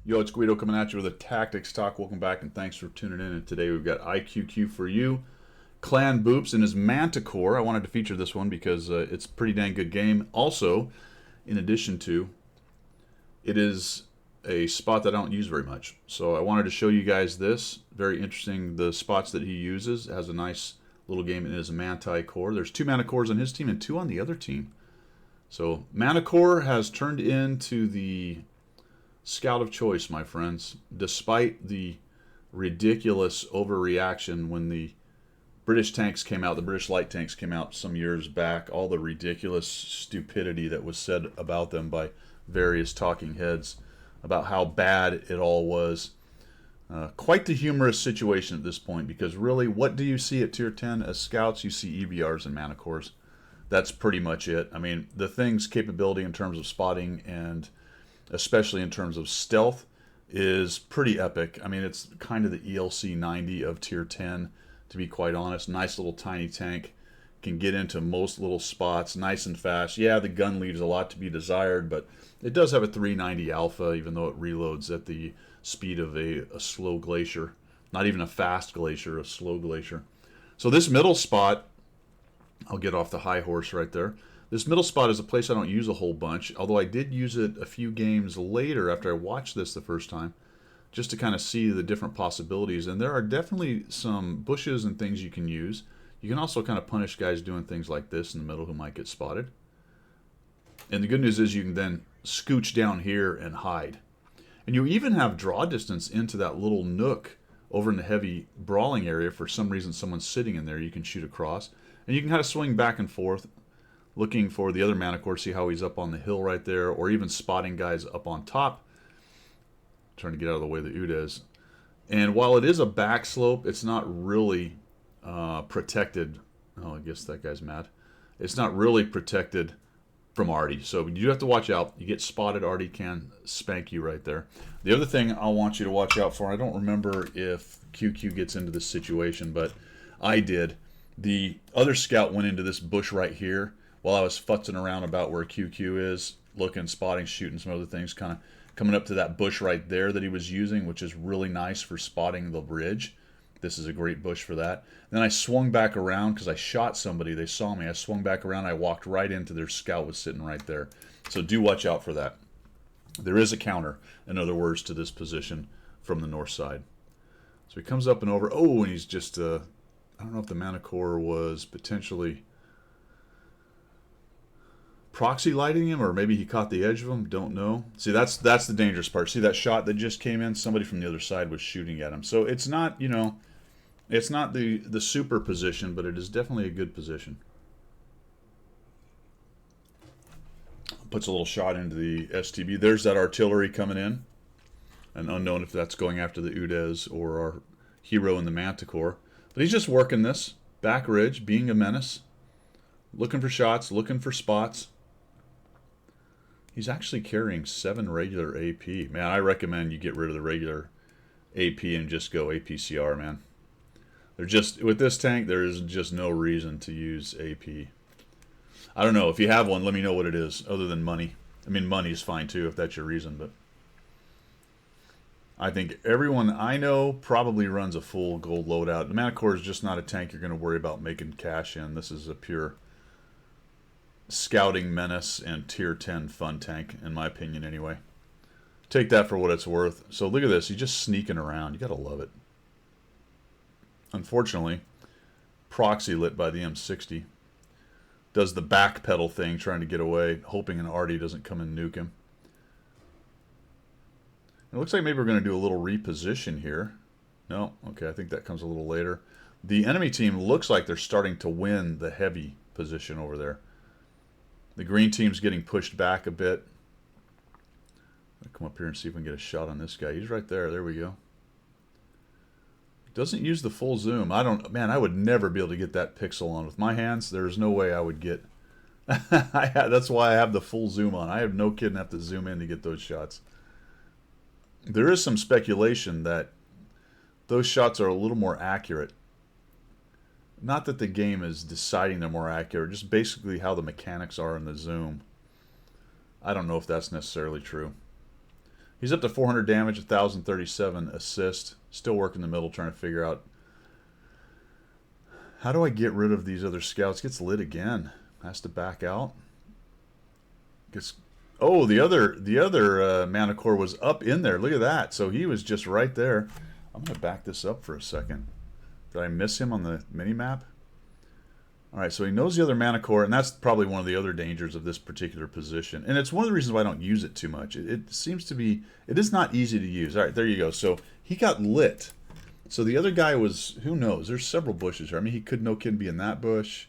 Yo, it's Guido coming at you with a Tactics Talk. Welcome back and thanks for tuning in. And today we've got IQQ for you. Clan Boops and his Manticore. I wanted to feature this one because it's a pretty dang good game. Also, in addition to, it is a spot that I don't use very much. So I wanted to show you guys this. Very interesting, the spots that he uses. It has a nice little game in his Manticore. There's 2 Manticores on his team and 2 on the other team. So Manticore has turned into the scout of choice, my friends, despite the ridiculous overreaction when the British tanks came out, the British light tanks came out some years back, all the ridiculous stupidity that was said about them by various talking heads about how bad it all was. Quite the humorous situation at this point, because really, what do you see at Tier 10 as scouts? You see EBRs and Manticores. That's pretty much it. I mean, the thing's capability in terms of spotting and especially in terms of stealth is pretty epic. I mean, it's kind of the ELC 90 of Tier 10, to be quite honest. Nice little tiny tank. Can get into most little spots nice and fast. Yeah, the gun leaves a lot to be desired, but it does have a 390 alpha, even though it reloads at the speed of a slow glacier. Not even a fast glacier, a slow glacier. So this middle spot, I'll get off the high horse right there. This middle spot is a place I don't use a whole bunch, although I did use it a few games later after I watched this the first time, just to kind of see the different possibilities. And there are definitely some bushes and things you can use. You can also kind of punish guys doing things like this in the middle who might get spotted. And the good news is you can then scooch down here and hide. And you even have draw distance into that little nook over in the heavy brawling area. For some reason someone's sitting in there, you can shoot across. And you can kind of swing back and forth, looking for the other Manticore, see how he's up on the hill right there, or even spotting guys up on top. Trying to get out of the way of the Udes. And while it is a back slope, it's not really protected. Oh, I guess that guy's mad. It's not really protected from Artie. So you have to watch out. You get spotted, Artie can spank you right there. The other thing I want you to watch out for, I don't remember if QQ gets into this situation, but I did. The other scout went into this bush right here while I was futzing around about where QQ is, looking, spotting, shooting some other things, kind of coming up to that bush right there that he was using, which is really nice for spotting the bridge. This is a great bush for that. Then I swung back around because I shot somebody. They saw me. I swung back around. I walked right into their scout was sitting right there. So do watch out for that. There is a counter, in other words, to this position from the north side. So he comes up and over. Oh, and he's just, I don't know if the Manticore was potentially proxy lighting him, or maybe he caught the edge of him. Don't know. See, that's the dangerous part. See that shot that just came in? Somebody from the other side was shooting at him. So it's not, you know, it's not the super position, but it is definitely a good position. Puts a little shot into the STB. There's that artillery coming in. And unknown if that's going after the Udes or our hero in the Manticore. But he's just working this. Back ridge, being a menace. Looking for shots, looking for spots. He's actually carrying 7 regular AP. Man, I recommend you get rid of the regular AP and just go APCR, man. They're just, with this tank, there is just no reason to use AP. I don't know. If you have one, let me know what it is, other than money. I mean, money is fine too, if that's your reason, but I think everyone I know probably runs a full gold loadout. The Manticore is just not a tank you're going to worry about making cash in. This is a pure scouting menace and tier 10 fun tank, in my opinion anyway. Take that for what it's worth. So look at this. He's just sneaking around. You got to love it. Unfortunately, proxy lit by the M60. Does the back pedal thing, trying to get away, hoping an Artie doesn't come and nuke him. It looks like maybe we're going to do a little reposition here. No, okay, I think that comes a little later. The enemy team looks like they're starting to win the heavy position over there. The green team's getting pushed back a bit. I'll come up here and see if we can get a shot on this guy. He's right there. There we go. Doesn't use the full zoom. Man, I would never be able to get that pixel on with my hands. There's no way I would get. That's why I have the full zoom on. I have no kidding have to zoom in to get those shots. There is some speculation that those shots are a little more accurate. Not that the game is deciding they're more accurate, just basically how the mechanics are in the zoom. I don't know if that's necessarily true. He's up to 400 damage, 1,037 assist. Still working the middle, trying to figure out how do I get rid of these other scouts. Gets lit again. Has to back out. Gets. Oh, the other Mana Core was up in there. Look at that. So he was just right there. I'm gonna back this up for a second. Did I miss him on the mini map? All right, so he knows the other Mana Core, and that's probably one of the other dangers of this particular position. And it's one of the reasons why I don't use it too much. It seems to be, it is not easy to use. All right, there you go. So he got lit. So the other guy was, who knows? There's several bushes here. I mean, he could, no kid, be in that bush.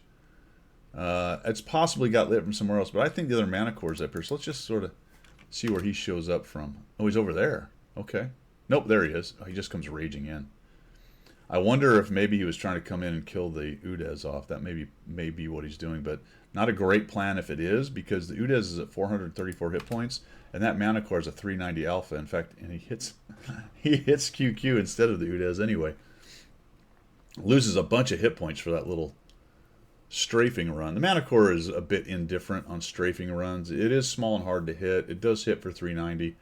It's possibly got lit from somewhere else, but I think the other Mana Core is up here. So let's just sort of see where he shows up from. Oh, he's over there. Okay. Nope, there he is. Oh, he just comes raging in. I wonder if maybe he was trying to come in and kill the Udez off. That may be what he's doing, but not a great plan if it is, because the Udez is at 434 hit points, and that Mana Core is a 390 alpha. In fact, and he hits QQ instead of the Udez anyway. Loses a bunch of hit points for that little strafing run. The Mana Core is a bit indifferent on strafing runs. It is small and hard to hit. It does hit for 390.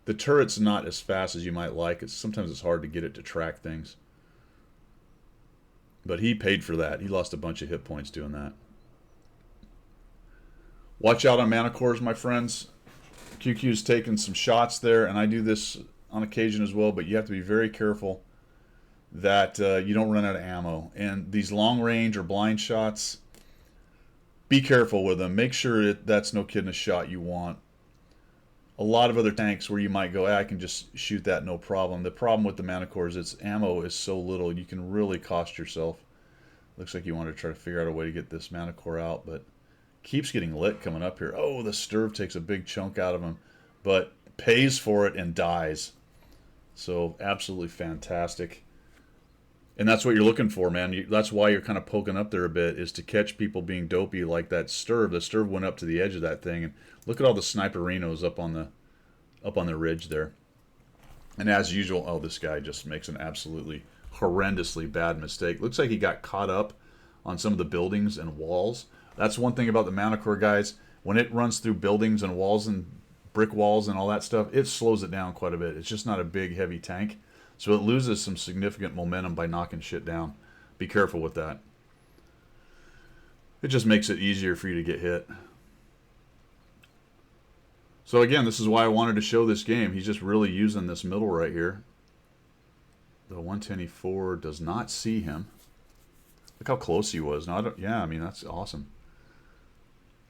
The turret's not as fast as you might like. Sometimes it's hard to get it to track things. But he paid for that. He lost a bunch of hit points doing that. Watch out on Mana Cores, my friends. QQ's taking some shots there, and I do this on occasion as well, but you have to be very careful that you don't run out of ammo. And these long range or blind shots, be careful with them. Make sure that's no kidding a shot you want. A lot of other tanks where you might go, I can just shoot that, no problem. The problem with the Mana Core is its ammo is so little, you can really cost yourself. Looks like you want to try to figure out a way to get this Mana Core out, but keeps getting lit coming up here. Oh, the Sturv takes a big chunk out of him, but pays for it and dies. So absolutely fantastic. And that's what you're looking for, man. That's why you're kind of poking up there a bit, is to catch people being dopey like that Sturv. The Sturv went up to the edge of that thing, and look at all the sniperinos up on the ridge there. And as usual, oh, this guy just makes an absolutely horrendously bad mistake. Looks like he got caught up on some of the buildings and walls. That's one thing about the Mana Core, guys. When it runs through buildings and walls and brick walls and all that stuff, it slows it down quite a bit. It's just not a big, heavy tank. So it loses some significant momentum by knocking shit down. Be careful with that. It just makes it easier for you to get hit. So again, this is why I wanted to show this game. He's just really using this middle right here. The 110E4 does not see him. Look how close he was. No, yeah, I mean, that's awesome.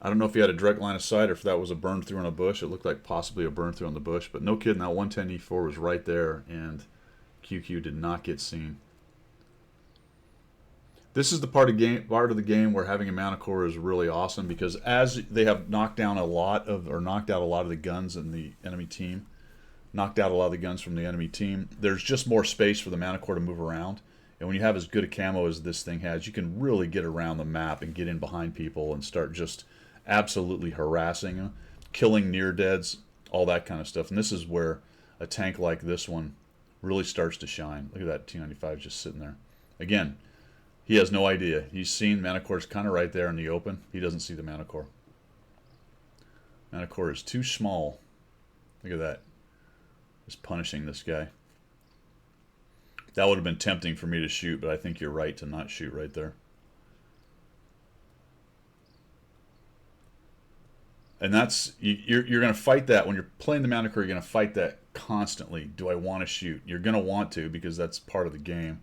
I don't know if he had a direct line of sight or if that was a burn through on a bush. It looked like possibly a burn through on the bush. But no kidding, that 110E4 was right there, and QQ did not get seen. This is the part of the game where having a Mana Core is really awesome, because as they have knocked out a lot of the guns in the enemy team, knocked out a lot of the guns from the enemy team, there's just more space for the Mana Core to move around. And when you have as good a camo as this thing has, you can really get around the map and get in behind people and start just absolutely harassing them, killing near deads, all that kind of stuff. And this is where a tank like this one really starts to shine. Look at that T95 just sitting there. Again, he has no idea. He's seen Mana Core's kind of right there in the open. He doesn't see the Mana Core. Mana Core is too small. Look at that. Just punishing this guy. That would have been tempting for me to shoot, but I think you're right to not shoot right there. And that's, you're going to fight that. When you're playing the Mana Core, you're going to fight that constantly. Do I want to shoot? You're going to want to, because that's part of the game.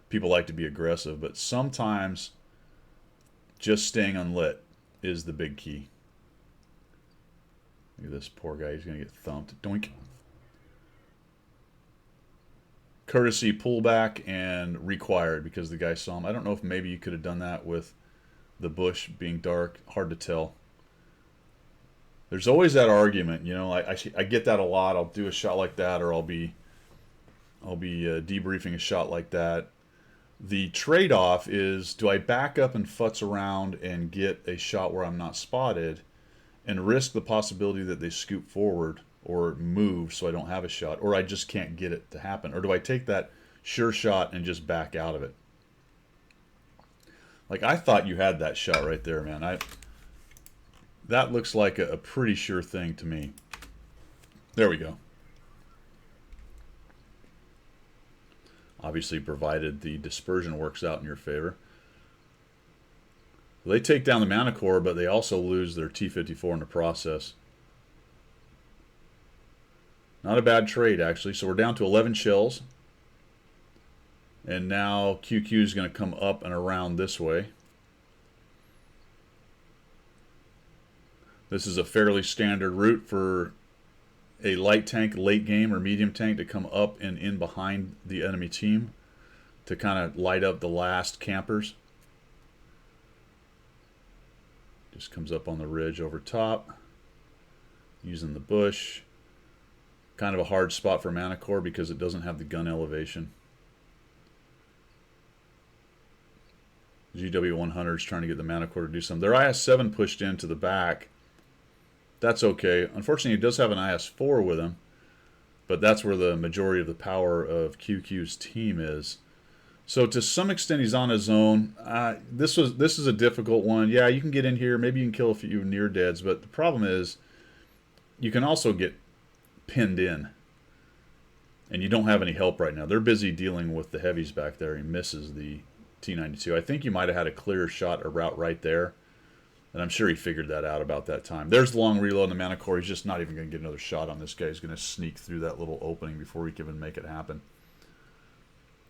People like to be aggressive, but sometimes just staying unlit is the big key. Look at this poor guy. He's going to get thumped. Doink. Courtesy pullback and required because the guy saw him. I don't know if maybe you could have done that with the bush being dark. Hard to tell. There's always that argument, you know. I get that a lot. I'll do a shot like that, or I'll be debriefing a shot like that. The trade-off is, do I back up and futz around and get a shot where I'm not spotted and risk the possibility that they scoop forward or move so I don't have a shot, or I just can't get it to happen? Or do I take that sure shot and just back out of it? Like, I thought you had that shot right there, man. That looks like a pretty sure thing to me. There we go. Obviously, provided the dispersion works out in your favor. They take down the Manticore, but they also lose their T-54 in the process. Not a bad trade, actually. So we're down to 11 shells. And now QQ is going to come up and around this way. This is a fairly standard route for a light tank late game or medium tank to come up and in behind the enemy team to kind of light up the last campers. Just comes up on the ridge over top, using the bush. Kind of a hard spot for Manticore because it doesn't have the gun elevation. GW100 is trying to get the Manticore to do something. Their IS-7 pushed into the back. That's okay. Unfortunately, he does have an IS-4 with him, but that's where the majority of the power of QQ's team is. So to some extent, he's on his own. This is a difficult one. Yeah, you can get in here. Maybe you can kill a few near deads, but the problem is you can also get pinned in, and you don't have any help right now. They're busy dealing with the heavies back there. He misses the T-92. I think you might have had a clear shot or route right there, and I'm sure he figured that out about that time. There's the long reload in the Manticore. He's just not even going to get another shot on this guy. He's going to sneak through that little opening before he can even make it happen.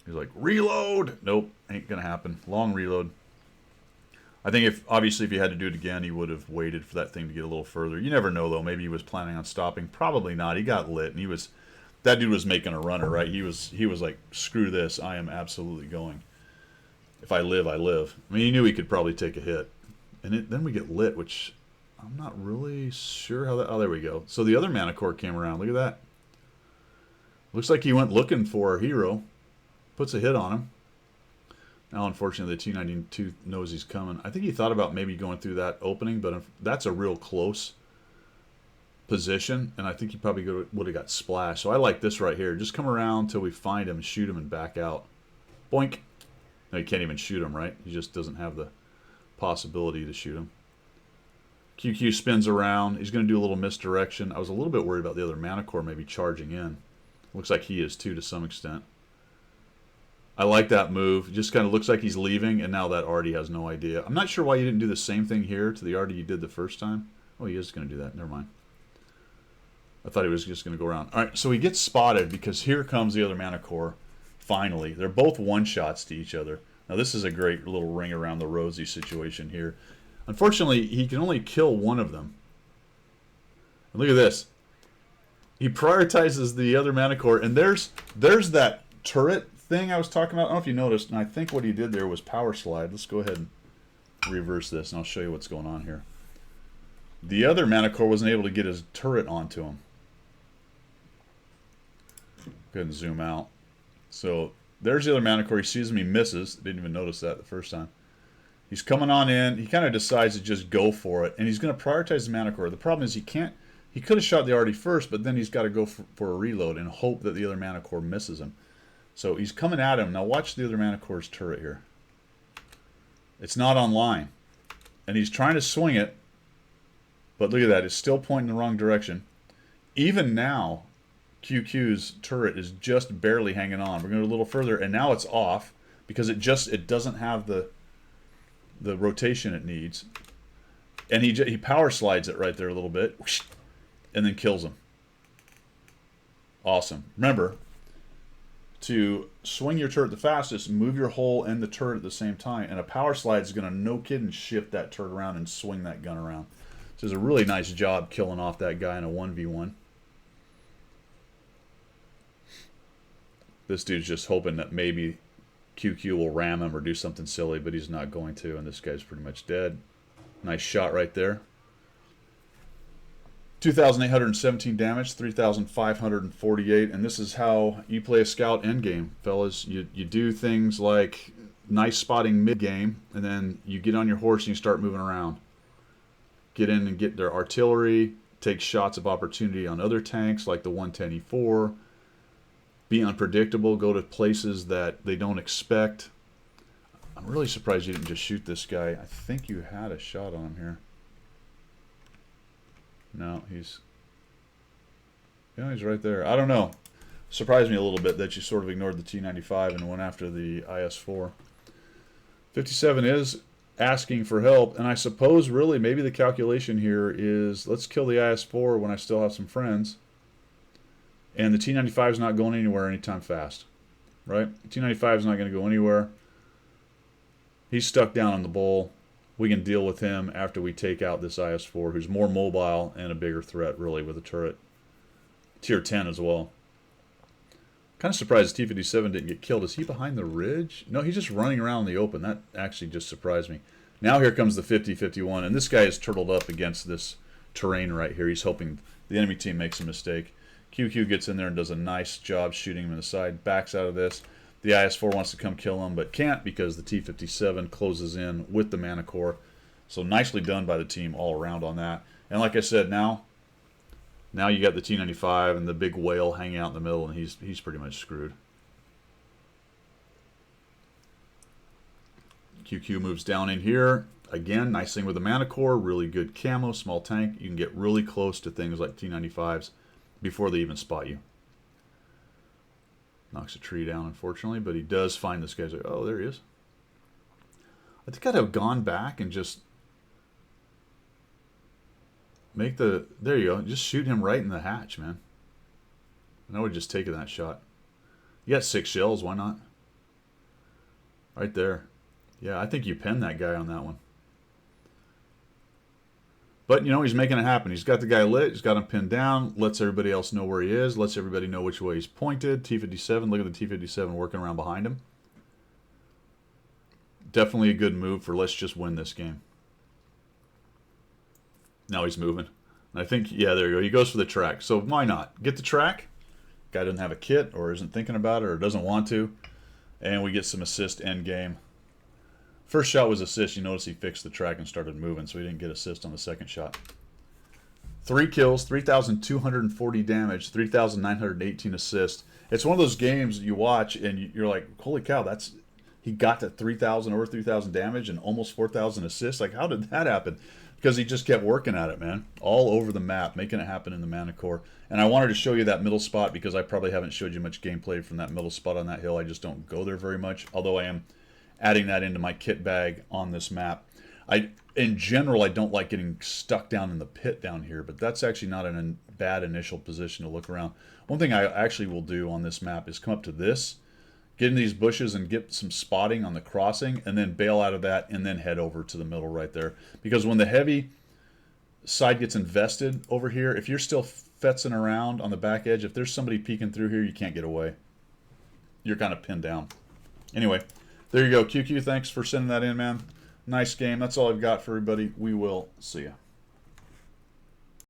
He's like, reload! Nope, ain't going to happen. Long reload. I think obviously if he had to do it again, he would have waited for that thing to get a little further. You never know, though. Maybe he was planning on stopping. Probably not. He got lit, and that dude was making a runner, right? He was like, screw this. I am absolutely going. If I live, I live. I mean, he knew he could probably take a hit. And then we get lit, which I'm not really sure how that... Oh, there we go. So the other Manticore came around. Look at that. Looks like he went looking for our hero. Puts a hit on him. Now, unfortunately, the T-92 knows he's coming. I think he thought about maybe going through that opening, but that's a real close position, and I think he probably would have got splashed. So I like this right here. Just come around until we find him, shoot him, and back out. Boink. No, you can't even shoot him, right? He just doesn't have the possibility to shoot him. QQ spins around. He's going to do a little misdirection. I was a little bit worried about the other Manticore maybe charging in. Looks like he is, too, to some extent. I like that move. It just kind of looks like he's leaving, and now that Artie has no idea. I'm not sure why you didn't do the same thing here to the Artie you did the first time. Oh, he is going to do that. Never mind. I thought he was just going to go around. All right, so he gets spotted because here comes the other Manticore. Finally. They're both one-shots to each other. Now, this is a great little ring around the rosy situation here. Unfortunately, he can only kill one of them. And look at this. He prioritizes the other Manticore, and there's that turret thing I was talking about. I don't know if you noticed, and I think what he did there was power slide. Let's go ahead and reverse this, and I'll show you what's going on here. The other Manticore wasn't able to get his turret onto him. Go ahead and zoom out. So there's the other Manticore. He sees him, he misses. Didn't even notice that the first time. He's coming on in. He kind of decides to just go for it, and he's going to prioritize the Manticore. The problem is he can't. He could have shot the Artie first, but then he's got to go for a reload and hope that the other Manticore misses him. So he's coming at him. Now watch the other Manticore's turret here. It's not online. And he's trying to swing it. But look at that. It's still pointing the wrong direction. Even now, QQ's turret is just barely hanging on. We're going to go a little further. And now it's off. Because it doesn't have the rotation it needs. And he power slides it right there a little bit. And then kills him. Awesome. Remember, to swing your turret the fastest, move your hull and the turret at the same time. And a power slide is going to, no kidding, shift that turret around and swing that gun around. So it's a really nice job killing off that guy in a 1v1. This dude's just hoping that maybe QQ will ram him or do something silly, but he's not going to, and this guy's pretty much dead. Nice shot right there. 2,817 damage, 3,548, and this is how you play a scout endgame, fellas. You do things like nice spotting mid-game, and then you get on your horse and you start moving around. Get in and get their artillery, take shots of opportunity on other tanks like the 110E4, be unpredictable, go to places that they don't expect. I'm really surprised you didn't just shoot this guy. I think you had a shot on him here. No, he's right there. I don't know. Surprised me a little bit that you sort of ignored the T95 and went after the IS-4. 57 is asking for help, and I suppose really maybe the calculation here is let's kill the IS-4 when I still have some friends, and the T95 is not going anywhere anytime fast, right? T95 is not going to go anywhere. He's stuck down on the bowl. We can deal with him after we take out this IS-4, who's more mobile and a bigger threat, really, with a turret. Tier 10 as well. Kind of surprised T-57 didn't get killed. Is he behind the ridge? No, he's just running around in the open. That actually just surprised me. Now here comes the 50-51, and this guy is turtled up against this terrain right here. He's hoping the enemy team makes a mistake. QQ gets in there and does a nice job shooting him in the side, backs out of this. The IS-4 wants to come kill him, but can't because the T-57 closes in with the Mana Core. So nicely done by the team all around on that. And like I said, now you got the T-95 and the big whale hanging out in the middle, and he's pretty much screwed. QQ moves down in here. Again, nice thing with the Mana Core, really good camo, small tank. You can get really close to things like T-95s before they even spot you. Knocks a tree down, unfortunately, but he does find this guy's like, oh, there he is. I think I'd have gone back and just make the, there you go, just shoot him right in the hatch, man. And I would just taken that shot. You got 6 shells, why not? Right there. Yeah, I think you pinned that guy on that one. But, you know, he's making it happen. He's got the guy lit. He's got him pinned down. Lets everybody else know where he is. Lets everybody know which way he's pointed. T-57. Look at the T-57 working around behind him. Definitely a good move for let's just win this game. Now he's moving. And I think, yeah, there you go. He goes for the track. So why not? Get the track. Guy doesn't have a kit or isn't thinking about it or doesn't want to. And we get some assist end game. First shot was assist. You notice he fixed the track and started moving, so he didn't get assist on the second shot. 3 kills, 3,240 damage, 3,918 assists. It's one of those games you watch and you're like, holy cow, that's he got to 3,000 over 3,000 damage and almost 4,000 assists. Like, how did that happen? Because he just kept working at it, man. All over the map, making it happen in the Mana Core. And I wanted to show you that middle spot because I probably haven't showed you much gameplay from that middle spot on that hill. I just don't go there very much, although I am adding that into my kit bag on this map. In general, I don't like getting stuck down in the pit down here, but that's actually not a bad initial position to look around. One thing I actually will do on this map is come up to this, get in these bushes and get some spotting on the crossing, and then bail out of that, and then head over to the middle right there. Because when the heavy side gets invested over here, if you're still fetzing around on the back edge, if there's somebody peeking through here, you can't get away. You're kind of pinned down. Anyway, there you go. QQ, thanks for sending that in, man. Nice game. That's all I've got for everybody. We will see ya.